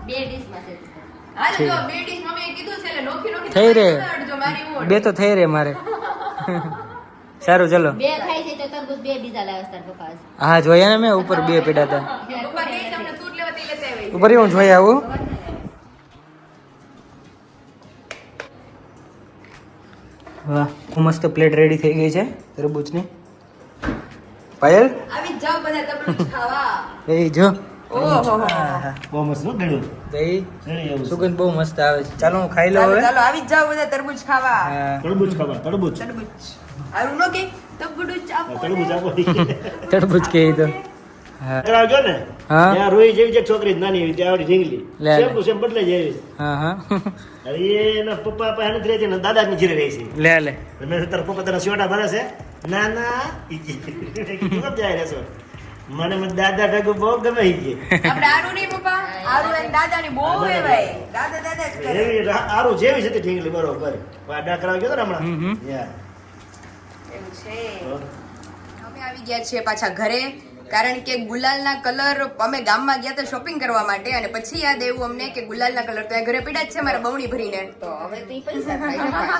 Speaker 4: બે ડીશમાં છે.
Speaker 1: હાલ જો બે ડીશ મમ્મીએ કીધું છે એટલે નોખી નોખી
Speaker 5: થઈ રે.
Speaker 1: અડજો મારી ઓટ.
Speaker 5: બે તો થઈ રે મારે. સારું ચલો.
Speaker 4: બે ખાય છે તો તરબૂચ બે બીજા લાવે છે તારા પપ્પા આજ.
Speaker 5: હા જોયા ને મેં ઉપર 2 પેડા હતા.
Speaker 1: પપ્પા કહે છે અમને તૂટ લેવા તે લેતા આવ્યા.
Speaker 5: ઉપર હું જોઈ આવું.
Speaker 4: ખબર ને?
Speaker 5: વાહ મસ્ત પ્લેટ રેડી થઈ ગઈ છે તરબૂચની. પાયલ
Speaker 1: આવી જ જાઓ બધા તરબૂચ ખાવા.
Speaker 5: એ જો
Speaker 1: ઓહો
Speaker 3: બહુ મસ્ત હો ગળ્યું.
Speaker 5: દહીં
Speaker 3: ગળી એવું છે.
Speaker 5: સુગંધ બહુ મસ્ત આવે છે. ચાલો હું ખાઈ લઉં
Speaker 1: ચાલો
Speaker 5: હવે.
Speaker 1: ચાલો આવી જ જાઓ બધા તરબૂચ ખાવા.
Speaker 5: હા
Speaker 3: તરબૂચ ખાવા તરબૂચ.
Speaker 1: તરબૂચ આરું નો કે તરબૂચ આપો ને.
Speaker 3: તરબૂચ આપો.
Speaker 5: તરબૂચ કે તો હા
Speaker 3: કરાવજો ને.
Speaker 5: હા.
Speaker 3: ત્યાં રોઈ જેવી જે છોકરી નાની એવી ત્યાં આવડી ઢીંગલી.
Speaker 5: લે, લે.
Speaker 3: સેમ ટુ સેમ બદલે જેવી.
Speaker 5: હા હા
Speaker 3: હવે એના પપ્પા પાસે નથી રહેતી ને દાદા ની ઘીરે રહે છે.
Speaker 5: લે લે
Speaker 3: મેં તારા પપ્પા તારા શોટા ભરે છે. ના ના ઈ કે કેમ જાય રહેશો? મને દાદા ઢગુ બહુ ગમે ઈ કે.
Speaker 1: આપણે આરું નહીં પપ્પા આરું એની દાદાની બહુ હે ભાઈ દાદા દાદા જ કરે.
Speaker 3: એવી આરું જેવી છે તે ઢીંગલી બરોબર. વાડા કરાવી ગયો તો ને
Speaker 5: હમ, હમ.
Speaker 3: હમણાં. યા.
Speaker 1: એવું છે અમે આવી ગયા છીએ પાછા ઘરે કારણ કે ગુલાલના કલર અમે ગામમાં ગયા હતા શોપિંગ કરવા માટે અને પછી યાદ આવ્યું અમને કે ગુલાલના કલર તો એ ઘરે પડ્યા જ છે મારા બવણી ભરીને.
Speaker 6: તો હવે તો ઈ પૈસા થાય ને ભાઈ.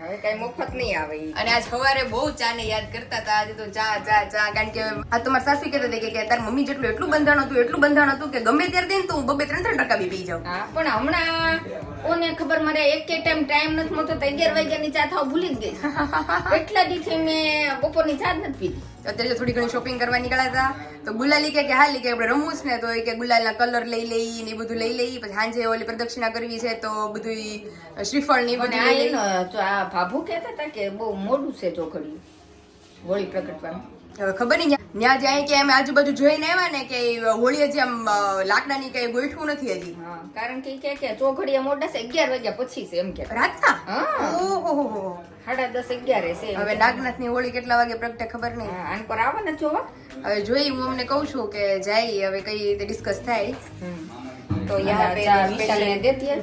Speaker 6: હવે કઈ મફત નહીં આવે ઈ.
Speaker 1: અને આજ સવારે બહુ ચા ને યાદ કરતા હતા. આજે તો ચા કારણ કે આ તમારા સાસુ કહેતા હતા કે તાર મમ્મી જેટલું એટલું બંધાણ હતું કે ગમે ત્યારે દે ને તો હું 2-3 ટકા બી પી જાઉં.
Speaker 6: હા પણ હમણાં કોને ખબર મારે એક ટાઈમ નથી મળતો તો 11 વાગ્યાની ચા થાવ ભૂલી જ ગઈ. એટલા દીથી મેં બપોરની ચા જ નથી પીધી.
Speaker 1: અત્યારે થોડી ઘણી શોપિંગ કરવા નીકળ્યા હતા તો ગુલાલી કે હાલી કે આપણે રમવું છે ને તો એ કે ગુલાલના કલર લઈ લઈ ને એ બધું લઈ લઈ. પછી સાંજે ઓલી પ્રદક્ષિણા કરવી છે તો બધું શ્રીફળ ને
Speaker 6: અને
Speaker 1: બધું
Speaker 6: આ
Speaker 1: લઈ લઈ.
Speaker 6: એનો જો આ ભાભુ કહેતા હતા કે બહુ મોડું છે ચોખડી હોળી પ્રગટવાનું.
Speaker 1: હવે ખબર નહીં ત્યાં જાય કે અમે આજુબાજુ જોઈને આવ્યા ને કે હોળી હજી આમ લાકડાની કઈ ગોઠવું નથી હજી.
Speaker 6: હા કારણ કે ઈ કે ચોખડીએ મોડા છે 11 વાગ્યા પછી છે એમ કે.
Speaker 1: રાતના
Speaker 6: હા
Speaker 1: ઓહો.
Speaker 6: 10:30-11 છે.
Speaker 1: હવે નાગનાથની હોળી કેટલા વાગે પ્રગટે ખબર નહીં.
Speaker 6: હા આન પર આવે ને જોવા.
Speaker 1: હવે જોઈ હું અમને કહું છું કે જાય હવે કઈ રીતે ડિસ્કસ થાય. તો
Speaker 6: ચા
Speaker 1: યહાં પે
Speaker 6: વિશાલને દેતી હે.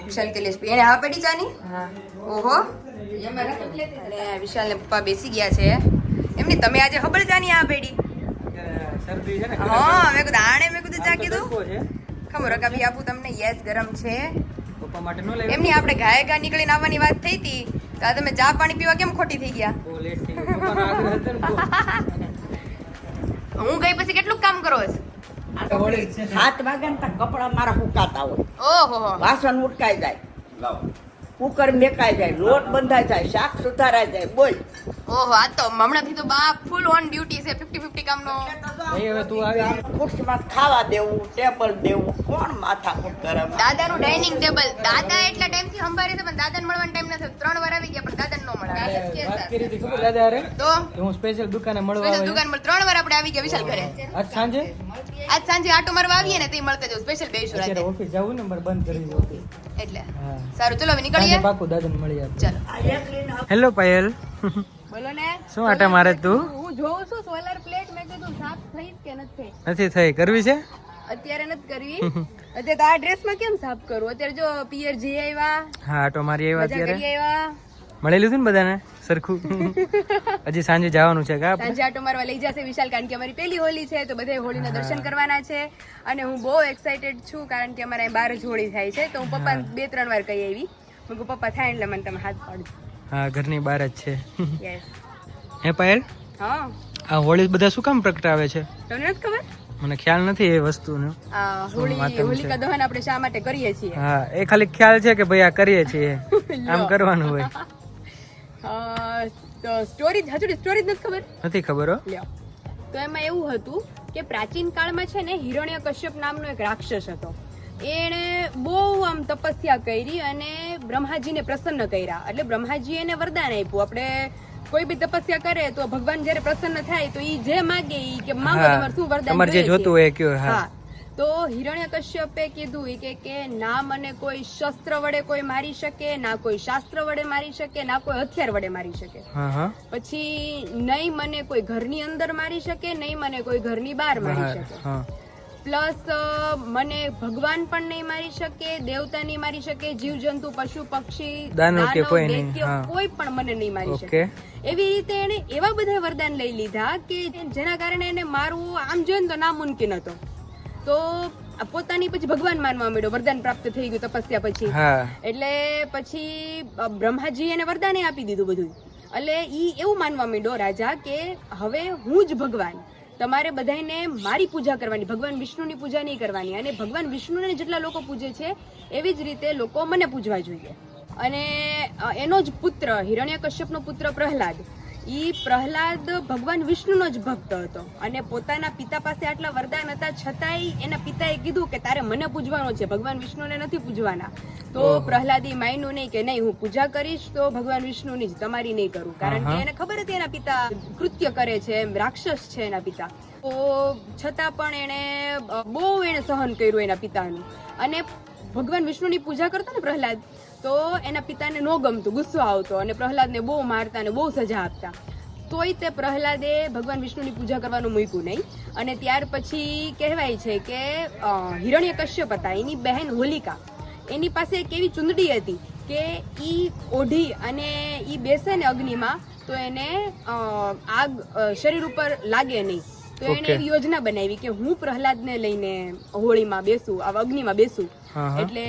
Speaker 1: વિશાલ કે લેસ એને હા પડી ચાની.
Speaker 6: હા
Speaker 1: ઓહો.
Speaker 6: એમાં રકમ લેતી હતી.
Speaker 1: અને વિશાલ ને પપ્પા બેસી ગયા છે એમની. તમે આજે ખબર ચાની આ પેડી.
Speaker 5: શરદી છે ને
Speaker 1: હા મેં કીધું આણે મેં કીધું ચા કીધું
Speaker 5: તડકો છે
Speaker 1: ખબર રકાબી આપું તમને. યસ ગરમ છે
Speaker 5: પપ્પા માટે નો લેવું
Speaker 1: એમની. આપણે ઘાયગા નીકળીને આવવાની વાત થઈ હતી તો આ તમે ચા પાણી પીવા કેમ ખોટી થઈ ગયા.
Speaker 5: બહુ લેટ થઈ ગયું પપ્પાનો આગ્રહ હતો ને
Speaker 1: હું ગઈ પછી કેટલું કામ કરો છો?
Speaker 5: તો હોળી જ છે
Speaker 7: 7 વાગ્યા ને કપડા મારા હુકાતા હોય,
Speaker 1: ઓહો
Speaker 7: વાસણ ઉટકાઈ જાય, કુકર મેકાઈ જાય, લોટ બંધાઈ જાય, શાક સુધારાઈ જાય. બોલ
Speaker 1: ઓહો આ તો હમણાંથી તો બા ફૂલ ઓન ડ્યુટી છે. 50-50 કામનો.
Speaker 5: નહીં હવે તું આવી
Speaker 7: ખુરશીમાં ખાવા દેવું, ટેબલ દેવું, કોણ માથા કૂટ કરે?
Speaker 1: દાદાનું ડાઇનિંગ ટેબલ દાદા એટલા ટાઈમથી સંભાળે છે પણ દાદાને મળવાનો ટાઈમ નથી. 3 વાર આવી ગયા પણ દાદાને ન મળે.
Speaker 5: વાત કરી હતી ખબર દાદા અરે
Speaker 1: તો
Speaker 5: કે હું સ્પેશિયલ દુકાને મળવા
Speaker 1: સ્પેશિયલ
Speaker 5: આવ્યો
Speaker 1: દુકાન પર 3 વાર આપણે આવી ગયા વિશાલ ઘરે.
Speaker 5: આજ સાંજે
Speaker 1: આજ સાંજે આટો મારવા આવીએ ને તે મળતા જવું સ્પેશિયલ બેસું
Speaker 5: અત્યારે
Speaker 1: રાતે
Speaker 5: ઓફિસ જવું ને મારે બંધ કરી દઉં
Speaker 1: એટલે.
Speaker 5: હા
Speaker 1: સારું ચલો હવે
Speaker 5: સાંજે
Speaker 1: નીકળીએ.
Speaker 5: પાકું દાદાને મળી આવે.
Speaker 1: ચાલો
Speaker 5: હેલો પાયલ
Speaker 1: બોલો ને.
Speaker 5: શું આટા મારે તું
Speaker 1: હું જોઉં છું સોલર પ્લેટ. મેં કીધું સાફ થઈ કે નથી થઈ.
Speaker 5: નથી થઈ કરવી છે
Speaker 1: અત્યારે નથી કરવી. અત્યારે તો આ ડ્રેસમાં કેમ સાફ કરું? અત્યારે જો પિયર જઈ આવ્યા,
Speaker 5: હા આટો મારી આવ્યા
Speaker 1: મજા કરી
Speaker 5: અત્યારે
Speaker 1: આવ્યા.
Speaker 5: મળેલું હતું ને બધાને સરખું હજી સાંજે જવાનું છે કા
Speaker 1: સાંજે આટો મારવા લઈ જશે વિશાલ કારણ કે અમારી પહેલી હોળી છે તો બધા હોળીના દર્શન કરવાના છે. અને હું બહુ એક્સાઇટેડ છું કારણ કે અમારે અહીં 12 જ હોળી થાય છે. તો હું પપ્પાને 2-3 વાર કહી આવી. મેં કીધું પપ્પા થાય એટલે મને તમે હાથ પાડજો.
Speaker 5: હા ઘરની બહાર જ છે
Speaker 1: યસ.
Speaker 5: હે પાયલ
Speaker 1: હા
Speaker 5: આ હોળી બધા શું કામ પ્રગટાવે છે?
Speaker 1: તમને નથી ખબર?
Speaker 5: મને ખ્યાલ નથી એ વસ્તુનો.
Speaker 1: આ
Speaker 5: શું માતમ છે?
Speaker 1: હોલિકા દહન આપણે શા માટે કરીએ છીએ?
Speaker 5: હા એ ખાલી ખ્યાલ છે કે ભાઈ આ કરીએ છીએ આમ કરવાનું હોય.
Speaker 1: તો સ્ટોરી હજુ સ્ટોરી જ નથી ખબર?
Speaker 5: નથી ખબર હો.
Speaker 1: લ્યો તો એમાં એવું હતું કે પ્રાચીન કાળમાં છે ને હિરણ્ય કશ્યપ નામનો એક રાક્ષસ હતો. એણે બહુ આમ તપસ્યા કરી અને બ્રહ્માજીને પ્રસન્ન કર્યા. એટલે બ્રહ્માજી એને વરદાન આપ્યું. આપણે કોઈ બી તપસ્યા કરે તો ભગવાન જ્યારે પ્રસન્ન થાય તો ઈ જે માગે ઈ કે માંગો
Speaker 5: હા,
Speaker 1: તમારે શું વરદાન
Speaker 5: તમારે જે
Speaker 1: જોઈએ
Speaker 5: જોતું
Speaker 1: છે.
Speaker 5: હોય એ કયો. હા
Speaker 1: હા તો હિરણ્ય કશ્યપે કીધું ઈ કે ના મને કોઈ શસ્ત્ર વડે કોઈ મારી શકે, ના કોઈ શાસ્ત્ર વડે મારી શકે, ના કોઈ હથિયાર વડે મારી શકે.
Speaker 5: હા હા
Speaker 1: પછી નહીં મને કોઈ ઘરની અંદર મારી શકે, નહીં મને કોઈ ઘરની બહાર મારી શકે.
Speaker 5: હા
Speaker 1: પ્લસ મને ભગવાન પણ નહીં મારી શકે, દેવતા નહીં મારી શકે, જીવજંતુ પશુ પક્ષી
Speaker 5: દાનવ કે
Speaker 1: દાનવ,
Speaker 5: કોઈ નહીં.
Speaker 1: દૈત્ય
Speaker 5: હા.
Speaker 1: કોઈ પણ મને નહીં મારી
Speaker 5: ઓકે.
Speaker 1: શકે. એવી રીતે એને એવા બધા વરદાન લઈ લીધા કે જેના કારણે એને મારવું આમ જોઈએ ને તો નામુમકિન હતો. તો પોતાની પછી ભગવાન માનવા માંડ્યો. વરદાન પ્રાપ્ત થઈ ગયું તપસ્યા પછી.
Speaker 5: હા
Speaker 1: એટલે પછી બ્રહ્માજી એને વરદાને આપી દીધું બધું. એટલે ઈ એવું માનવા માંડ્યો રાજા કે હવે હું જ ભગવાન, તમારે બધાને મારી પૂજા કરવાની, ભગવાન વિષ્ણુની પૂજા નહીં કરવાની. અને ભગવાન વિષ્ણુને જેટલા લોકો પૂજે છે એવી જ રીતે લોકો મને પૂજવા જોઈએ. અને એનો જ પુત્ર હિરણ્યકશ્યપનો પુત્ર પ્રહલાદ, ઈ પ્રહલાદ ભગવાન વિષ્ણુનો જ ભક્ત હતો. અને પોતાના પિતા પાસે આટલા વરદાન હતા છતાંય એના પિતાએ કીધું કે તારે મને પૂજવાનો છે, ભગવાન વિષ્ણુને નથી પૂજવાના. તો પ્રહલાદી માન્યું નહીં કે નહીં હું પૂજા કરીશ તો ભગવાન વિષ્ણુની જ, તમારી નહીં કરું. કારણ કે એને ખબર હતી એના પિતા કૃત્ય કરે છે, એમ રાક્ષસ છે એના પિતા. તો છતાં પણ એને બહુ એને સહન કર્યું એના પિતાનું. અને ભગવાન વિષ્ણુની પૂજા કરતો ને પ્રહલાદ તો એના પિતાને ન ગમતું, ગુસ્સો આવતો અને પ્રહલાદને બહુ મારતા અને બહુ સજા આપતા. તોય તે પ્રહલાદે ભગવાન વિષ્ણુની પૂજા કરવાનું મૂક્યું નહીં. અને ત્યાર પછી કહેવાય છે કે હિરણ્યકશ્યપ હતા, એની બહેન હોલિકા, એની પાસે એક એવી ચુંદડી હતી કે ઈ ઓઢી અને ઈ બેસે ને અગ્નિમાં તો એને આગ શરીર ઉપર લાગે નહીં. તો તો એને એવી યોજના બનાવી કે હું પ્રહલાદને લઈને હોળીમાં બેસું, આ અગ્નિમાં બેસું. એટલે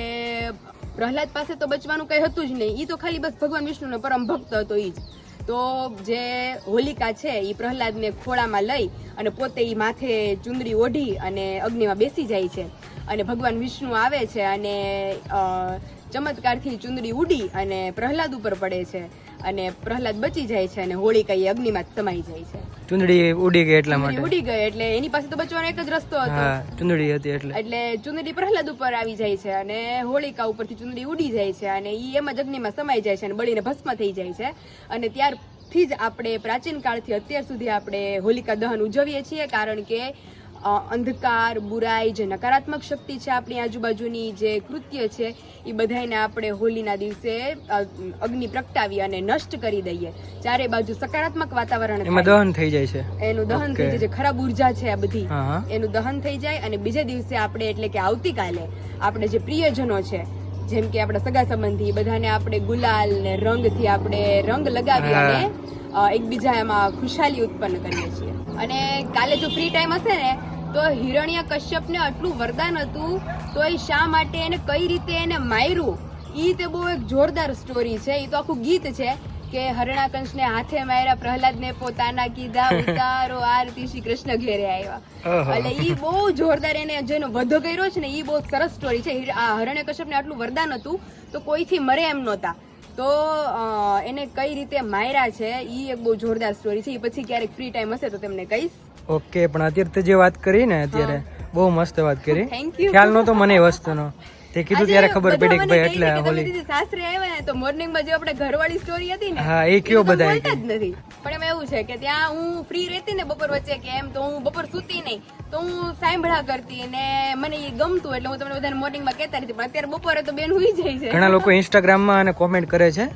Speaker 1: પ્રહલાદ પાસે તો બચવાનું કઈ હતું જ નહીં, ઈ તો ખાલી બસ ભગવાન વિષ્ણુનો પરમ ભક્ત હતો ઈ જ. તો જે હોલિકા છે એ પ્રહલાદને ખોળામાં લઈ અને પોતે ઈ માથે ચુંદડી ઓઢી અને અગ્નિમાં બેસી જાય છે, અને ભગવાન વિષ્ણુ આવે છે અને ચમત્કારથી ચુંદડી ઉડી અને પ્રહલાદ ઉપર પડે છે, અને પ્રહલાદ બચી જાય છે, અને હોળિકા એ અગ્નિમાં જ સમાઈ જાય છે.
Speaker 5: ચુંદડી ઉડી ગઈ એટલા માટે.
Speaker 1: ઉડી ગઈ એટલે એની પાસે તો બચવાનો એક જ રસ્તો હતો.
Speaker 5: ચુંદડી હતી એટલે
Speaker 1: ચુંદડી પ્રહલાદ ઉપર આવી જાય છે અને હોળિકા ઉપરથી ચુંદડી ઉડી જાય છે, અને ઈ એમ જ અગ્નિમાં સમાઈ જાય છે અને બળીને ભસ્મ થઈ જાય છે. અને ત્યારથી જ આપણે પ્રાચીન કાળથી અત્યાર સુધી આપણે હોલિકા દહન ઉજવીએ છીએ, કારણ કે અંધકાર, બુરાઈ, જે નકારાત્મક શક્તિ છે આપણી આજુબાજુની, જે કૃત્ય છે એ બધાને આપણે હોલીના દિવસે અગ્નિ પ્રગટાવી અને નષ્ટ કરી દઈએ. ચારે બાજુ સકારાત્મક વાતાવરણ
Speaker 5: એમાં દહન થઈ જાય છે,
Speaker 1: એનું દહન થઈ જાય છે. ખરાબ ઉર્જા છે આ બધી, એનું દહન થઈ જાય. અને બીજે દિવસે આપણે એટલે કે આવતીકાલે આપણે જે પ્રિયજનો છે, જેમ કે આપણા સગા સંબંધી, બધાને આપણે ગુલાલ ને રંગથી આપણે રંગ લગાવી અને એકબીજામાં ખુશાલી ઉત્પન્ન કરીએ છીએ. અને કાલે જો ફ્રી ટાઈમ હશે ને તો હિરણ્ય કશ્યપને આટલું વરદાન હતું, તો એ શા માટે એને કઈ રીતે એને માર્યું, ઈ તે બહુ એક જોરદાર સ્ટોરી છે. ઈ તો આખું ગીત છે કે હરણાકંશને હાથે માર્યા, પ્રહલાદને પોતાના કીધા ઉતારો આરતી, શ્રી કૃષ્ણ ઘેરે આવ્યા. એટલે ઈ બહુ જોરદાર, એને જેનો વધ કર્યો છે ને ઈ બહુ સરસ સ્ટોરી છે. આ હરણ્યકશ્યપને આટલું વરદાન હતું તો કોઈથી મરે એમ નહોતા, તો એને કઈ રીતે માર્યા છે ઈ એક બહુ જોરદાર સ્ટોરી છે. ઈ પછી ક્યારેક ફ્રી ટાઈમ હશે તો તમને કહીશ.
Speaker 5: ઓકે, પણ અત્યારે તે જે વાત કરી ને અત્યારે બહુ મસ્ત વાત કરી.
Speaker 1: Thank you.
Speaker 5: ખ્યાલ નહોતો મને વસ્તુનો, તે કીધું ત્યારે ખબર પડી કે ભાઈ એટલે હોલી
Speaker 1: સાસરે આવ્યા ને તો મોર્નિંગમાં જે આપણે ઘરવાળી સ્ટોરી હતી ને,
Speaker 5: હા એ કયો બધા
Speaker 1: બોલતા જ નથી. પણ એમાં એવું છે કે ત્યાં હું ફ્રી રહેતી ને બપોર વચ્ચે કે એમ, તો હું બપોર સૂતી નહીં તો હું સાંભળા કરતી અને મને એ ગમતું એટલે હું તમને બધાને મોર્નિંગમાં કહેતા હતી. પણ અત્યારે બપોરે તો બેન હુઈ જાય છે.
Speaker 5: ઘણા લોકો ઇન્સ્ટાગ્રામમાં અને કોમેન્ટ કરે છે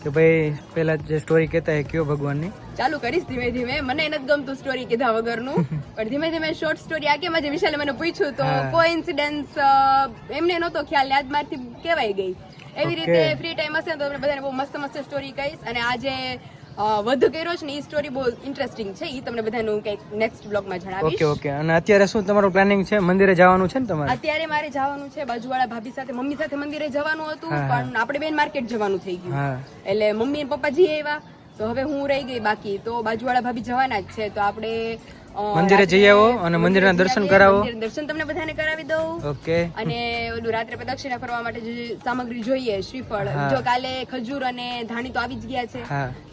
Speaker 5: કે ભાઈ પેલા જે સ્ટોરી કહેતા એ કયો ભગવાનની.
Speaker 1: ચાલુ કરીશ ધીમે ધીમે. મને નથી ગમતું સ્ટોરી કીધા વગરનું, પણ ધીમે ધીમે શોર્ટ સ્ટોરી આ કેમ આજે વિશાલે મને પૂછ્યું તો કોઇન્સિડન્સ એમને નહોતો ખ્યાલ, યાદ મારથી કહેવાય ગઈ. એવી રીતે ફ્રી ટાઈમ હશે તો તમને બધાને બહુ મસ્ત મસ્ત સ્ટોરી કહીશ. અને આજે વધ કર્યો છે ને એ સ્ટોરી બહુ ઇન્ટરેસ્ટિંગ છે, એ તમને બધાનું કંઈક નેક્સ્ટ બ્લોગમાં જણાવીશ.
Speaker 5: Okay okay. અને અત્યારે શું તમારું પ્લાનિંગ છે? મંદિરે જવાનું છે ને તમારે?
Speaker 1: અત્યારે મારે જવાનું છે બાજુવાળા ભાભી સાથે, મમ્મી સાથે મંદિરે જવાનું હતું, પણ આપણે બેન માર્કેટ જવાનું થઈ ગયું. એટલે મમ્મી અને પપ્પા જઈ આવ્યા તો હવે હું રહી ગઈ બાકી. તો બાજુવાળા ભાભી જવાના જ છે, તો આપણે
Speaker 5: મંદિરે જઈ આવો અને મંદિરના દર્શન કરાવો.
Speaker 1: દર્શન તમને બધાને કરાવી દઉં.
Speaker 5: ઓકે.
Speaker 1: અને ઓલું રાત્રે પ્રદક્ષિણા ફરવા માટે જે સામગ્રી જોઈએ, શ્રીફળ, જો કાલે ખજૂર અને ધાણી તો આવી જ ગયા છે,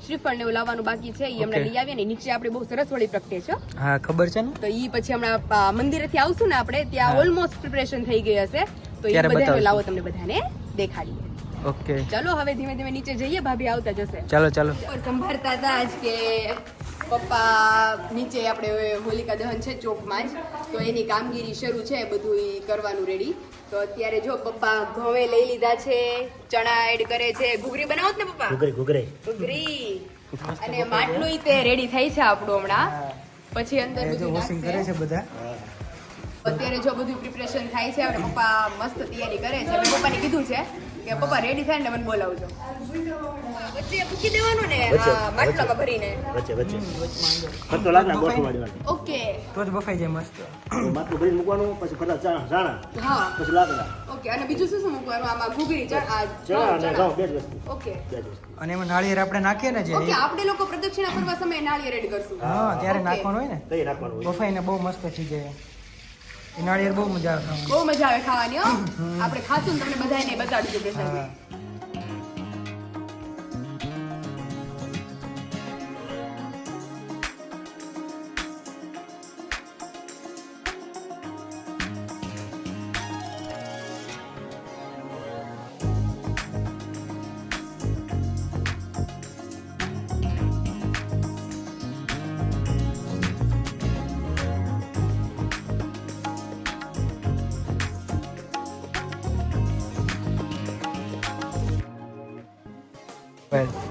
Speaker 1: શ્રીફળ ને એવું લાવવાનું બાકી છે, એ હમણાં લઈ આવીએ ને. નીચે આપણે બહુ સરસ વળી પ્રગટે છે.
Speaker 5: હા ખબર છે ને.
Speaker 1: તો ઈ પછી હમણાં મંદિરેથી આવશું ને આપણે, ત્યાં ઓલમોસ્ટ પ્રિપરેશન થઈ ગઈ હશે, તો એ બધાને લાવો તમને બધાને દેખાડીએ.
Speaker 5: ઓકે
Speaker 1: ચાલો હવે ધીમે ધીમે નીચે જઈએ, ભાભી આવતા જશે.
Speaker 5: ચાલો ચાલો.
Speaker 1: સંભાળતા હતા જ કે પપ્પા નીચે આપણે હોલિકા દહન છે ચોકમાં જ, તો એની કામગીરી શરૂ છે, બધું ઈ કરવાનું રેડી. તો અત્યારે જો પપ્પા ઘઉં લઈ લીધા છે, ચણા એડ કરે છે. ઘૂઘરી બનાવો ને પપ્પા? ઘૂઘરી. અને માટલું તે રેડી થઈ છે આપણું હમણાં. પછી અંદર બધું
Speaker 5: વોશિંગ કરે છે બધા.
Speaker 1: અત્યારે જો બધું પ્રિપરેશન થાય છે, આપણે પપ્પા મસ્ત તૈયારી કરે છે. મેં પપ્પાને કીધું છે કે પપ્પા રેડી થાય ને મને બોલાવજો. વચ્ચે મૂકી દેવાનું ને માટલામાં ભરીને.
Speaker 3: ખર્ચો લાગે ગોઠવું વાળવાનું.
Speaker 1: ઓકે,
Speaker 5: તો જ બફાઈ જાય મસ્ત.
Speaker 3: માટલું ભરીને મૂકવાનું, પછી ખરા ચાણા,
Speaker 1: હા
Speaker 3: પછી લાકડા.
Speaker 1: ઓકે. અને બીજું શું શું મૂકવાનું આમાં? ઘૂઘરી,
Speaker 3: ચણા અને ઘઉં, બે જ વસ્તુ.
Speaker 1: ઓકે.
Speaker 5: અને એમાં નાળિયેર આપણે નાખીએ ને જે,
Speaker 1: ઓકે, આપણે લોકો પ્રદક્ષિણા કરવા સમયે નાળિયેર એડ કરશું.
Speaker 5: હા ત્યારે નાખવાનું હોય ને,
Speaker 3: દહીં નાખવાનું હોય.
Speaker 5: બફાઈને બહુ મસ્ત થઈ જાય. એ નાળિયેર બહુ મજા આવે ખાવાની.
Speaker 1: બહુ મજા આવે ખાવાની. હો આપણે ખાશું ને તમને બધાને બતાડજો પ્રસાદ.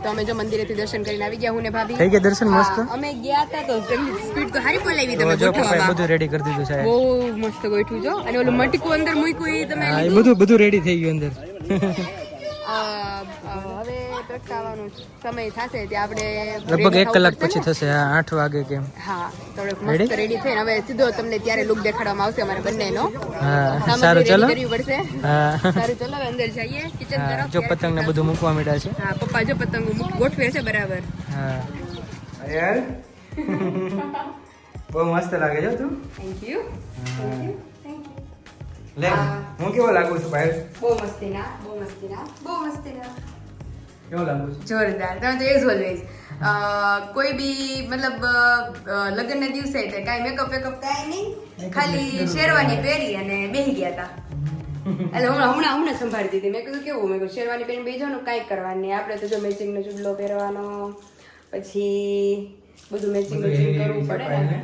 Speaker 1: તો અમે જો મંદિરેથી દર્શન કરીને આવી ગયા, હું ને ભાભી.
Speaker 5: થઈ ગયા દર્શન મસ્ત?
Speaker 1: અમે ગયા હતા તો સ્પીડ તો હારી બોલાવી
Speaker 5: તો
Speaker 1: તમે
Speaker 5: જો પપ્પાએ
Speaker 1: ગોઠવવામાં.
Speaker 5: બધું રેડી કરી દીધું છે.
Speaker 1: બહુ મસ્ત ગોઠવું જો. અને ઓલું મટકું અંદર મૂક્યું એ તમે
Speaker 5: હા એ બધું રેડી થઈ ગયું અંદર.
Speaker 1: હવે પ્રગટાવવાનો સમય થશે ત્યાં આપણે
Speaker 5: લગભગ
Speaker 1: ready
Speaker 5: 1 કલાક
Speaker 1: થવું
Speaker 5: પછી
Speaker 1: પડશે
Speaker 5: થશે 8 વાગે કેમ
Speaker 1: ને? હા થોડોક મસ્ત રેડી થઈને હવે સીધો તમને ત્યારે લુક દેખાડવામાં આવશે અમારા બંનેનો
Speaker 5: હા સારું
Speaker 1: સામગ્રી
Speaker 5: ચલો
Speaker 1: ready કરવી પડશે
Speaker 5: હા
Speaker 1: સારું ચલો હવે અંદર જઈએ કિચન
Speaker 5: હા,
Speaker 1: તરફ
Speaker 5: જો પતંગ ને બધું મૂકવા માંડ્યા છે
Speaker 1: હા પપ્પા જો પતંગો ગોઠવે છે બરાબર
Speaker 5: હા યાર બહુ મસ્ત લાગે છે તું
Speaker 1: થેન્ક યુ
Speaker 5: લે હું કેવો લાગુ છું ભાઈ
Speaker 1: બહુ મસ્તીના બહુ મસ્તીના બહુ મસ્તીના
Speaker 5: કેવો લાગુ છું
Speaker 1: જોરદાર તમે તો એઝ ઓલવેઝ કોઈ બી મતલબ લગ્નના દિવસે તે કાંઈ મેકઅપ વેકઅપ કાંઈ નહીં ખાલી શેરવાની પહેરી અને બેસી ગયા હતા એટલે હમણાં સંભાળતી હતી મેં કીધું કેવું મેં કીધું શેરવાની પહેરીને બેસી જવાનું કાંઈ કરવાનું નહીં આપણે તો જો મેચિંગનો ચૂડલો પહેરવાનો પછી બધું મેચિંગ કરવું પડે ને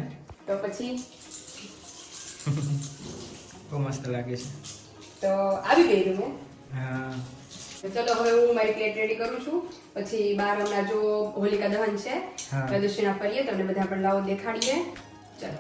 Speaker 1: તો પછી
Speaker 5: બહુ મસ્ત લાગે છે
Speaker 1: તો આવી ગઈ મેં
Speaker 5: હા
Speaker 1: તો ચલો હવે હું મારી પ્લેટ રેડી કરું છું પછી બાર હમણાં જો હોલિકા દહન છે
Speaker 5: હા.
Speaker 1: પ્રદક્ષિણા ફરીએ તમને બધા પણ લાવો દેખાડીએ ચલો